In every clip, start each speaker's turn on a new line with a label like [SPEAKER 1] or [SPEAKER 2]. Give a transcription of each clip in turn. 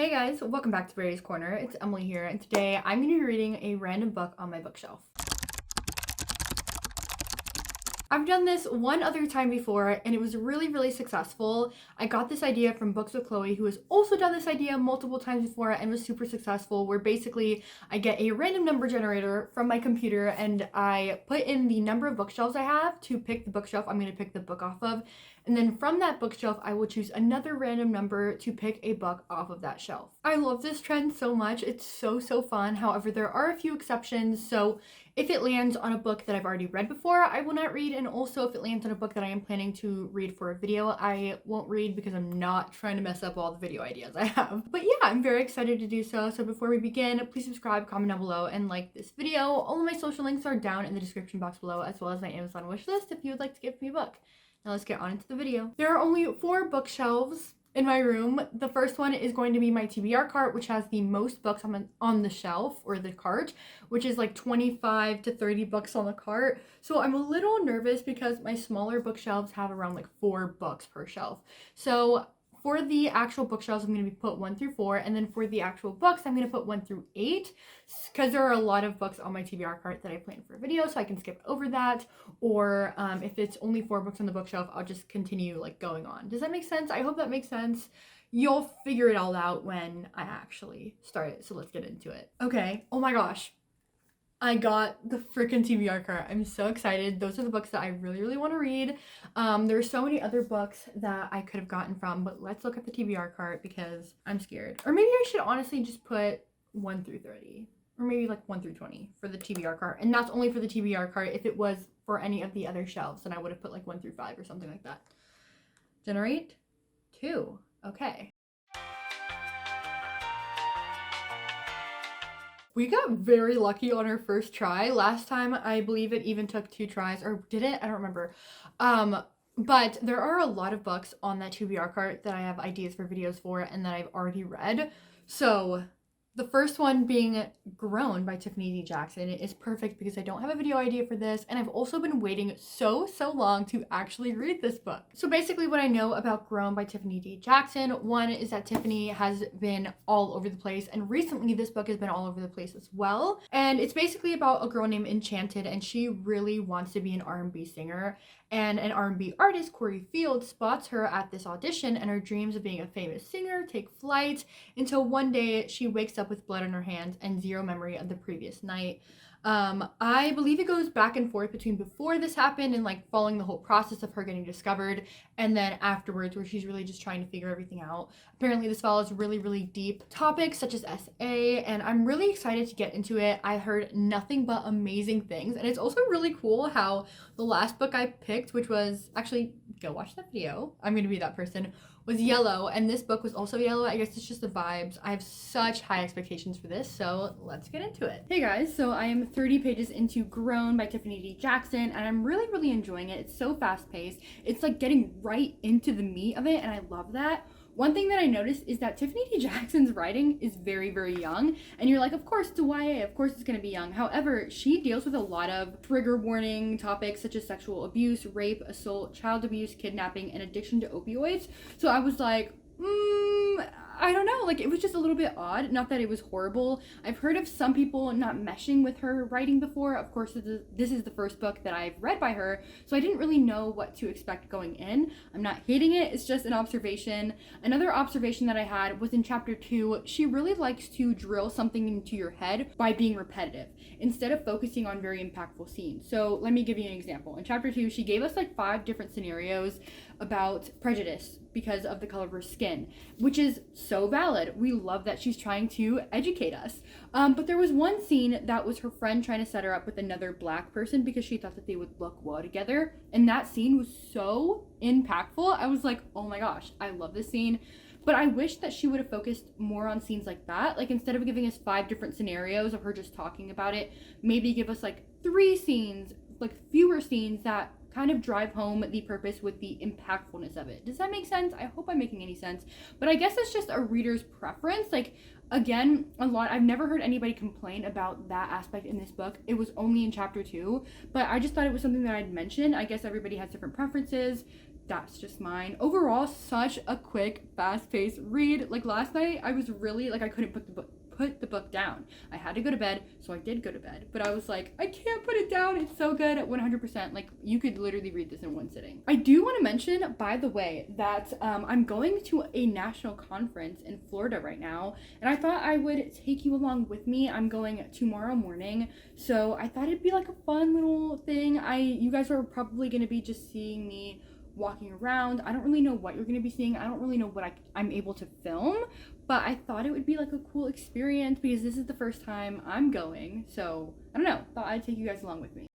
[SPEAKER 1] Hey guys, welcome back to Brady's Corner. It's Emily here, and today I'm going to be reading a random book on my bookshelf. I've done this one other time before, and it was really successful. I got this idea from Books with Chloe, who has also done this idea multiple times before and was super successful, where basically I get a random number generator from my computer and I put in the number of bookshelves I have to pick the bookshelf I'm going to pick the book off of. And then from that bookshelf, I will choose another random number to pick a book off of that shelf. I love this trend so much. It's so fun. However, there are a few exceptions. So if it lands on a book that I've already read before, I will not read. And also if it lands on a book that I am planning to read for a video, I won't read because I'm not trying to mess up all the video ideas I have. But yeah, I'm very excited to do so. So before we begin, please subscribe, comment down below, and like this video. All of my social links are down in the description box below, as well as my Amazon wishlist if you would like to give me a book. Now let's get on into the video. There are only 4 bookshelves in my room. The first one is going to be my TBR cart, which has the most books on the shelf, or the cart, which is like 25 to 30 books on the cart. So I'm a little nervous because my smaller bookshelves have around like 4 books per shelf. So for the actual bookshelves, I'm going to be put 1 through 4, and then for the actual books, I'm going to put 1 through 8, because there are a lot of books on my TBR cart that I plan for a video, so I can skip over that, or if it's only 4 books on the bookshelf, I'll just continue like going on. Does that make sense? I hope that makes sense. You'll figure it all out when I actually start it, so let's get into it. Okay, oh my gosh. I got the freaking TBR cart. I'm so excited. Those are the books that I really want to read. There's so many other books that I could have gotten from, but let's look at the TBR cart because I'm scared. Or maybe I should honestly just put 1 through 30, or maybe like 1 through 20 for the TBR cart. And that's only for the TBR cart. If it was for any of the other shelves, then I would have put like 1 through 5 or something like that. Generate 2. Okay. We got very lucky on our first try. Last time, I believe it even took 2 tries, or did it? I don't remember. But there are a lot of books on that TBR cart that I have ideas for videos for and that I've already read. So the first one being Grown by Tiffany D. Jackson. It is perfect because I don't have a video idea for this, and I've also been waiting so long to actually read this book. So basically what I know about Grown by Tiffany D. Jackson, one is that Tiffany has been all over the place, and recently this book has been all over the place as well. And it's basically about a girl named Enchanted, and she really wants to be an R&B singer. And an R&B artist, Corey Field, spots her at this audition, and her dreams of being a famous singer take flight until one day she wakes up with blood on her hands and zero memory of the previous night. I believe it goes back and forth between before this happened and like following the whole process of her getting discovered, and then afterwards where she's really just trying to figure everything out. Apparently this follows really deep topics such as SA, and I'm really excited to get into it. I heard nothing but amazing things, and it's also really cool how the last book I picked, which was actually, go watch that video, I'm gonna be that person, was yellow, and this book was also yellow. I guess it's just the vibes. I have such high expectations for this, so let's get into it. Hey guys, so I am 30 pages into Grown by Tiffany D. Jackson, and I'm really enjoying it. It's so fast-paced. It's like getting right into the meat of it, and I love that. One thing that I noticed is that Tiffany D. Jackson's writing is very young, and you're like, of course it's a YA, of course it's going to be young. However, she deals with a lot of trigger warning topics such as sexual abuse, rape, assault, child abuse, kidnapping, and addiction to opioids. So I was like, I don't know, like it was just a little bit odd. Not that it was horrible. I've heard of some people not meshing with her writing before. Of course, this is the first book that I've read by her, so I didn't really know what to expect going in. I'm not hating it, it's just an observation. Another observation that I had was in chapter 2, she really likes to drill something into your head by being repetitive, instead of focusing on very impactful scenes. So let me give you an example. In chapter 2, she gave us like 5 different scenarios about prejudice because of the color of her skin, which is so valid. We love that she's trying to educate us. But there was one scene that was her friend trying to set her up with another black person because she thought that they would look well together. And that scene was so impactful. I was like, oh my gosh, I love this scene. But I wish that she would have focused more on scenes like that. Like instead of giving us 5 different scenarios of her just talking about it, maybe give us like 3 scenes, like fewer scenes that kind of drive home the purpose with the impactfulness of it. Does that make sense? I hope I'm making any sense. But I guess it's just a reader's preference. Like, again, I've never heard anybody complain about that aspect in this book. It was only in chapter 2, but I just thought it was something that I'd mention. I guess everybody has different preferences. that's just mine. Overall, such a quick, fast-paced read. Like last night, I was really like I couldn't put the book down. I had to go to bed, so I did go to bed. But I was like, I can't put it down. It's so good at 100%. Like you could literally read this in one sitting. I do want to mention, by the way, that I'm going to a national conference in Florida right now, and I thought I would take you along with me. I'm going tomorrow morning, so I thought it'd be like a fun little thing. You guys are probably going to be just seeing me walking around. I don't really know what you're going to be seeing. I don't really know what I'm able to film, but I thought it would be like a cool experience because this is the first time I'm going. So I don't know, thought I'd take you guys along with me.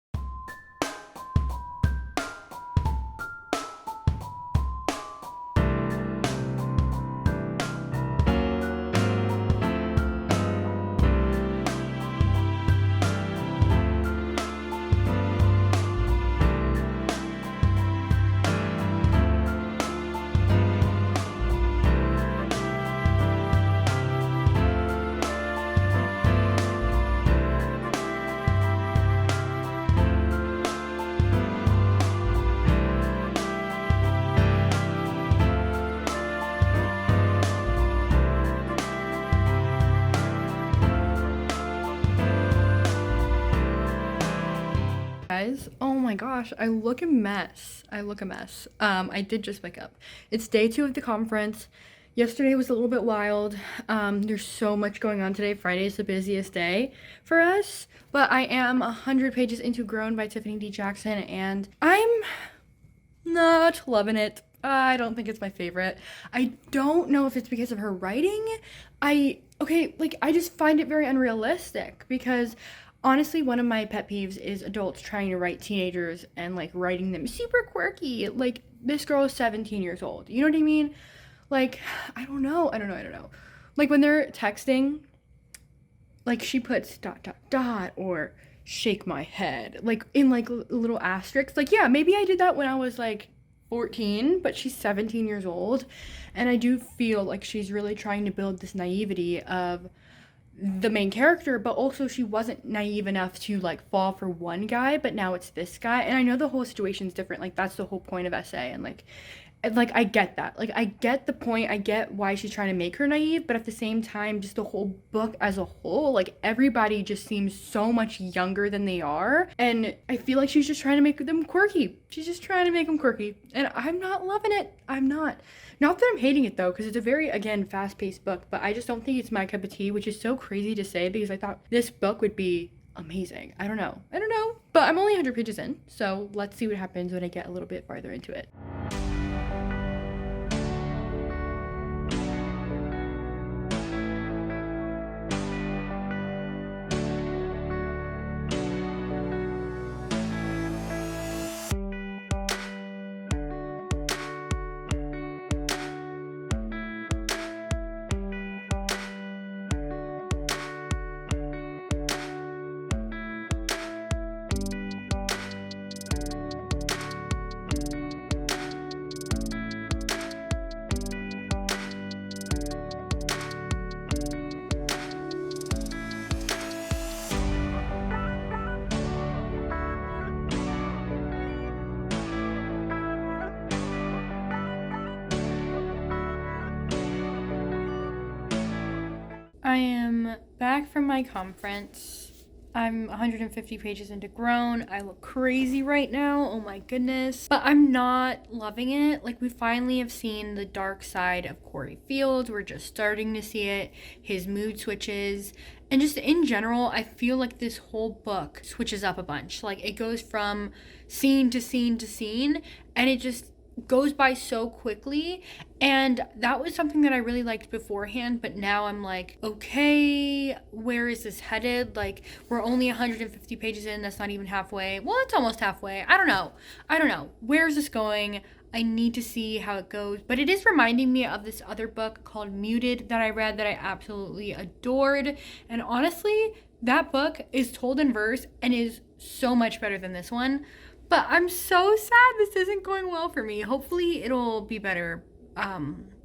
[SPEAKER 1] Guys, oh my gosh, I look a mess. I did just wake up. It's day 2 of the conference. Yesterday was a little bit wild. There's so much going on today. Friday is the busiest day for us, but I am 100 pages into Grown by Tiffany D. Jackson, and I'm not loving it. I don't think it's my favorite. I don't know if it's because of her writing. I just find it very unrealistic because honestly, one of my pet peeves is adults trying to write teenagers and like writing them super quirky. Like this girl is 17 years old. You know what I mean? Like, I don't know. Like when they're texting, like she puts ... or shake my head, like in like little asterisks. Like, yeah, maybe I did that when I was like 14, but she's 17 years old. And I do feel like she's really trying to build this naivety of the main character, but also she wasn't naive enough to like fall for one guy, but now it's this guy. And I know the whole situation's different. Like that's the whole point of essay, and like I get that. Like I get the point. I get why she's trying to make her naive, but at the same time, just the whole book as a whole, like everybody just seems so much younger than they are. And I feel like she's just trying to make them quirky. She's just trying to make them quirky. And I'm not loving it. I'm not. Not that I'm hating it though, because it's a very, again, fast-paced book, but I just don't think it's my cup of tea, which is so crazy to say because I thought this book would be amazing. I don't know. But I'm only 100 pages in, so let's see what happens when I get a little bit farther into it. I am back from my conference. I'm 150 pages into Grown. I look crazy right now. Oh my goodness. But I'm not loving it. Like, we finally have seen the dark side of Corey Fields. We're just starting to see it. His mood switches. And just in general, I feel like this whole book switches up a bunch. Like, it goes from scene to scene to scene, and it just goes by so quickly. And that was something that I really liked beforehand, but now I'm like, okay, where is this headed? Like, we're only 150 pages in. That's not even halfway. Well, it's almost halfway. I don't know. Where is this going? I need to see how it goes. But it is reminding me of this other book called Muted that I read that I absolutely adored. And honestly, that book is told in verse and is so much better than this one. But I'm so sad this isn't going well for me. Hopefully it'll be better a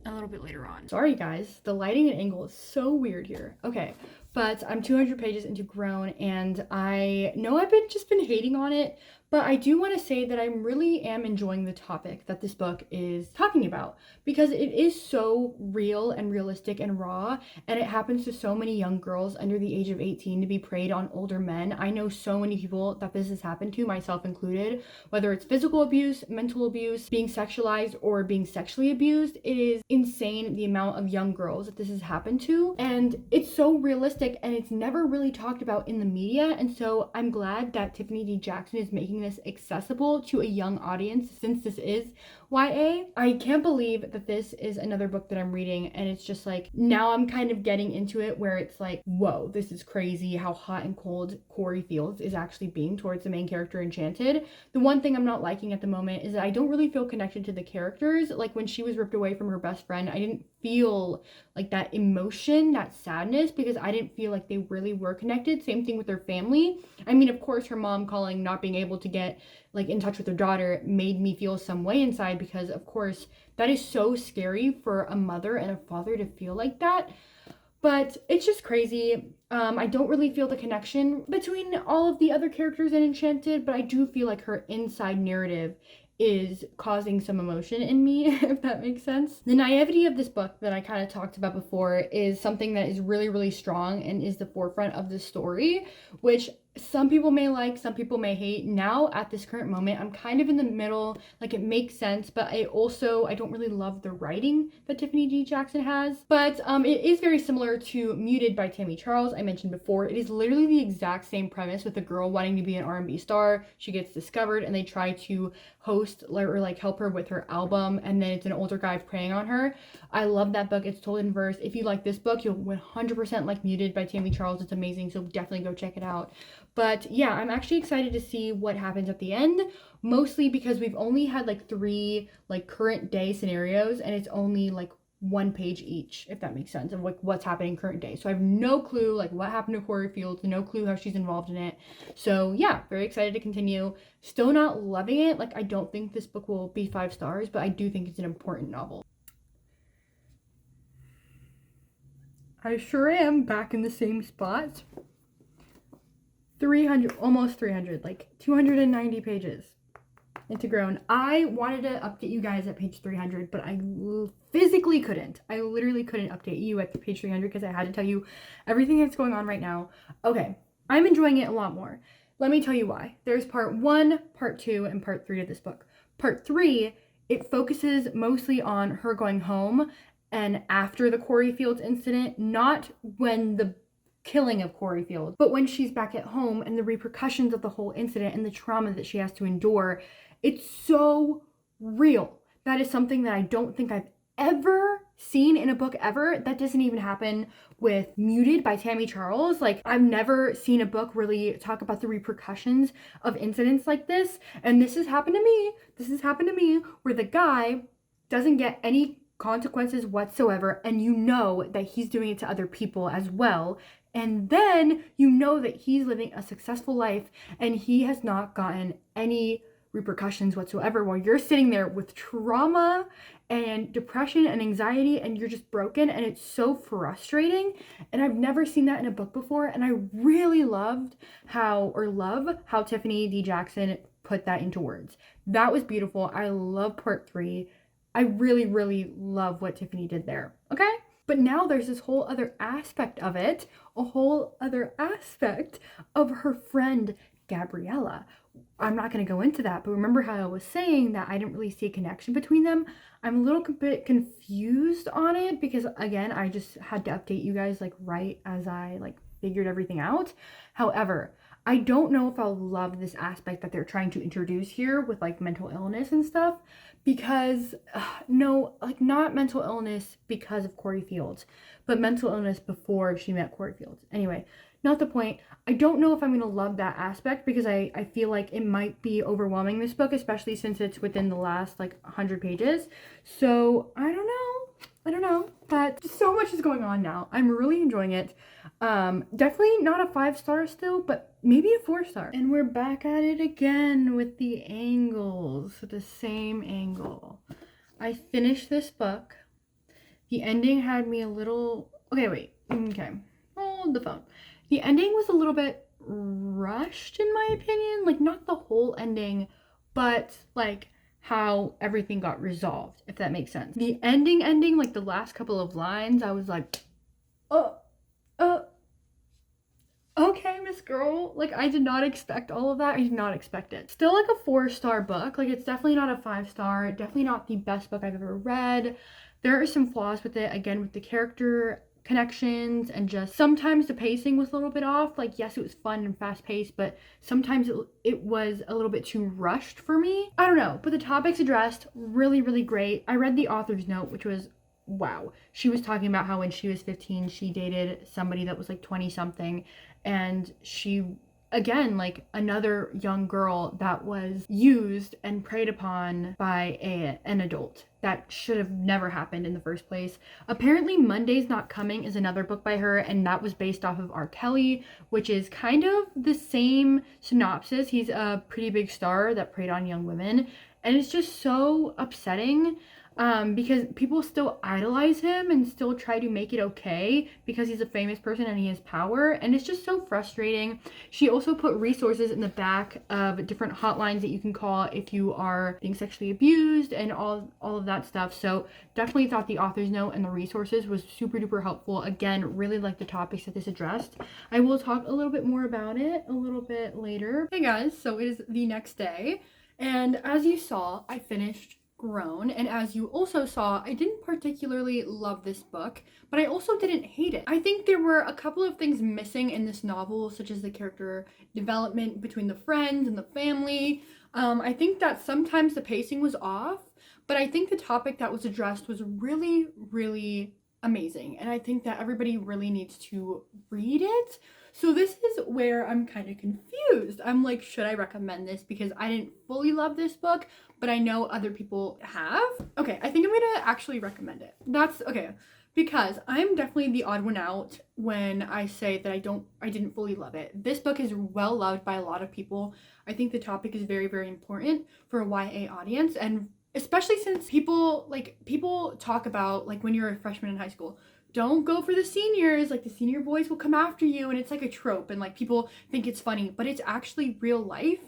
[SPEAKER 1] little bit later on. Sorry guys, the lighting and angle is so weird here. Okay, But I'm 200 pages into Grown, and I know I've just been hating on it, but I do want to say that I really am enjoying the topic that this book is talking about, because it is so real and realistic and raw, and it happens to so many young girls under the age of 18 to be preyed on older men. I know so many people that this has happened to, myself included, whether it's physical abuse, mental abuse, being sexualized, or being sexually abused. It is insane the amount of young girls that this has happened to, and it's so realistic, and it's never really talked about in the media. And so I'm glad that Tiffany D. Jackson is making this accessible to a young audience, since this is YA. I can't believe that this is another book that I'm reading, and it's just like, now I'm kind of getting into it where it's like, whoa, this is crazy how hot and cold Corey Fields is actually being towards the main character, Enchanted. The one thing I'm not liking at the moment is that I don't really feel connected to the characters. Like, when she was ripped away from her best friend, I didn't feel like that emotion, that sadness, because I didn't feel like they really were connected. Same thing with their family. I mean, of course, her mom calling, not being able to get like in touch with her daughter, made me feel some way inside, because of course that is so scary for a mother and a father to feel like that. But it's just crazy. I don't really feel the connection between all of the other characters in Enchanted, but I do feel like her inside narrative is causing some emotion in me, if that makes sense. The naivety of this book that I kind of talked about before is something that is really, really strong and is the forefront of the story, which some people may like, some people may hate. Now, at this current moment, I'm kind of in the middle. Like, it makes sense, but I don't really love the writing that Tiffany D. Jackson has. But it is very similar to Muted by Tammy Charles, I mentioned before. It is literally the exact same premise, with a girl wanting to be an R&B star. She gets discovered, and they try to host or like help her with her album, and then it's an older guy preying on her. I love that book. It's told in verse. If you like this book, you'll 100% like Muted by Tammy Charles. It's amazing, so definitely go check it out. But yeah, I'm actually excited to see what happens at the end, mostly because we've only had like 3 like current day scenarios, and it's only like 1 page each, if that makes sense, of like what's happening current day. So I have no clue like what happened to Corey Fields, no clue how she's involved in it. So yeah, very excited to continue. Still not loving it. Like, I don't think this book will be 5 stars, but I do think it's an important novel. I sure am back in the same spot. 300, almost 300, like 290 pages into Grown. I wanted to update you guys at page 300, but I physically couldn't. I literally couldn't update you at page 300 because I had to tell you everything that's going on right now. Okay, I'm enjoying it a lot more. Let me tell you why. There's part 1, part 2, and part 3 to this book. Part 3, it focuses mostly on her going home and after the Corey Fields incident, not when the killing of Corey Fields, but when she's back at home and the repercussions of the whole incident and the trauma that she has to endure. It's so real. That is something that I don't think I've ever seen in a book ever. That doesn't even happen with Muted by Tammy Charles. Like, I've never seen a book really talk about the repercussions of incidents like this. And this has happened to me. This has happened to me, where the guy doesn't get any consequences whatsoever, and you know that he's doing it to other people as well. And then you know that he's living a successful life and he has not gotten any repercussions whatsoever, while you're sitting there with trauma and depression and anxiety, and you're just broken, and it's so frustrating. And I've never seen that in a book before, and I really love how Tiffany D. Jackson put that into words. That was beautiful. I love part 3. I really, really love what Tiffany did there. Okay? But now there's this whole other aspect of it, a whole other aspect of her friend, Gabriella. I'm not going to go into that, but remember how I was saying that I didn't really see a connection between them? I'm a little bit confused on it, because again, I just had to update you guys like right as I like figured everything out. However, I don't know if I'll love this aspect that they're trying to introduce here with like mental illness and stuff, because no, like not mental illness because of Corey Fields, but mental illness before she met Corey Fields. Anyway, not the point. I don't know if I'm going to love that aspect, because I feel like it might be overwhelming, this book, especially since it's within the last like 100 pages. So I don't know, but so much is going on now. I'm really enjoying it. Definitely not a 5 star still, but maybe a 4 star. And we're back at it again with the angles, the same angle. I finished this book. The ending had me a little, okay, wait, okay. Hold on the phone. The ending was a little bit rushed in my opinion. Like, not the whole ending, but like how everything got resolved, if that makes sense. The ending, like the last couple of lines, I was like, oh, okay, Miss Girl. Like, I did not expect all of that. I did not expect it. Still like a 4-star book. Like, it's definitely not a 5-star. Definitely not the best book I've ever read. There are some flaws with it, again, with the character connections, and just sometimes the pacing was a little bit off. Like, yes, it was fun and fast paced, but sometimes it was a little bit too rushed for me. I don't know, but the topics addressed, really, really great. I read the author's note, which was wow. She was talking about how when she was 15, she dated somebody that was like 20 something, and she, again, like another young girl that was used and preyed upon by an adult. That should have never happened in the first place. Apparently, Monday's Not Coming is another book by her, and that was based off of R. Kelly, which is kind of the same synopsis. He's a pretty big star that preyed on young women, and it's just so upsetting. Because people still idolize him and still try to make it okay because he's a famous person and he has power, and it's just so frustrating. She also put resources in the back of different hotlines that you can call if you are being sexually abused and all of that stuff. So definitely thought the author's note and the resources was super duper helpful. Again, really like the topics that this addressed. I will talk a little bit more about it a little bit later. Hey guys, so it is the next day, and as you saw, I finished Grown, and as you also saw, I didn't particularly love this book, but I also didn't hate it. I think there were a couple of things missing in this novel, such as the character development between the friends and the family. I think that sometimes the pacing was off, but I think the topic that was addressed was really, really amazing, and I think that everybody really needs to read it. So this is where I'm kind of confused. I'm like, should I recommend this? Because I didn't fully love this book, but I know other people have. Okay, I think I'm gonna actually recommend it. That's okay, because I'm definitely the odd one out when I say that I didn't fully love it. This book is well loved by a lot of people. I think the topic is very, very important for a YA audience, and especially since people talk about, like, when you're a freshman in high school, don't go for the seniors, like the senior boys will come after you, and it's like a trope, and like people think it's funny, but it's actually real life.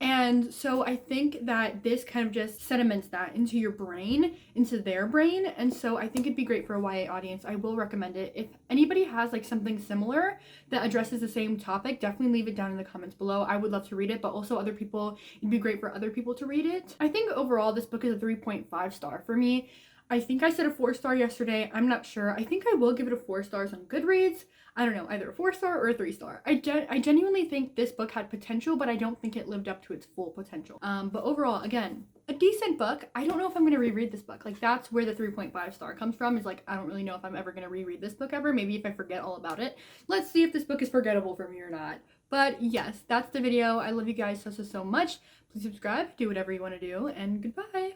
[SPEAKER 1] And so I think that this kind of just sediments that into your brain, into their brain, and so I think it'd be great for a YA audience. I will recommend it. If anybody has like something similar that addresses the same topic, definitely leave it down in the comments below. I would love to read it, but also other people, it'd be great for other people to read it. I think overall this book is a 3.5 star for me. I think I said a 4-star yesterday. I'm not sure. I think I will give it a 4 stars on Goodreads. I don't know, either a 4-star or a 3-star. I genuinely think this book had potential, but I don't think it lived up to its full potential. But overall, again, a decent book. I don't know if I'm going to reread this book. Like, that's where the 3.5 star comes from, is like, I don't really know if I'm ever going to reread this book ever. Maybe if I forget all about it. Let's see if this book is forgettable for me or not. But yes, that's the video. I love you guys so much. Please subscribe, do whatever you want to do, and goodbye.